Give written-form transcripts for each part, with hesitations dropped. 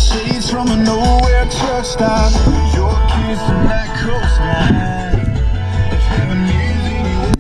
shades from a nowhere truck stop. Your kiss on that coastline. If heaven is anywhere.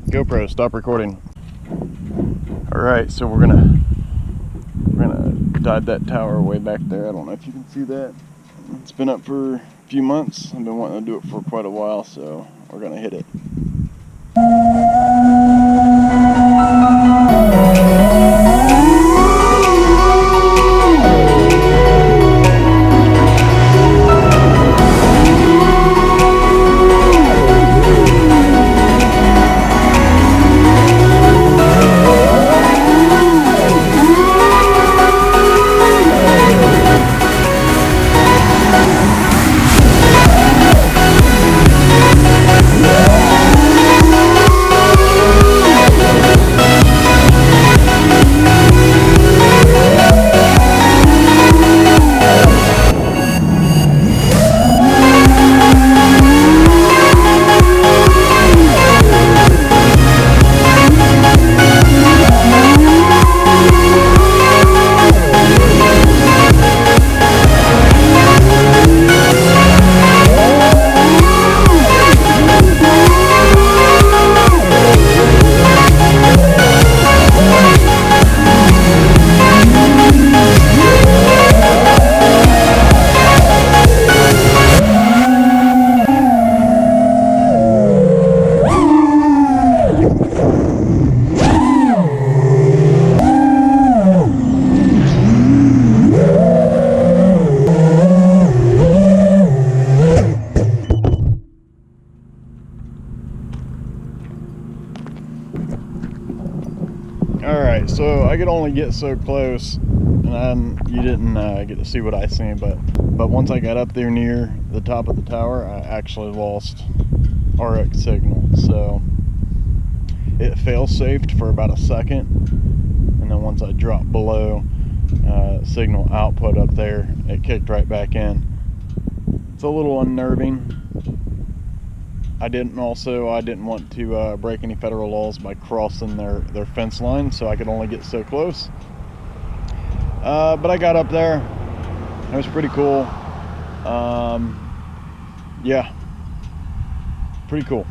GoPro, stop recording. Alright, so we're gonna dive that tower way back there. I don't know if you can see that. It's been up for a few months. I've been wanting to do it for quite a while, so we're gonna hit it. Alright, so I could only get so close, and you didn't get to see what I seen, but once I got up there near the top of the tower, I actually lost RX signal. So it fail-safed for about a second, and then once I dropped below signal output up there, it kicked right back in. It's a little unnerving. I didn't want to break any federal laws by crossing their fence line, so I could only get so close. But I got up there. It was pretty cool. Yeah, pretty cool.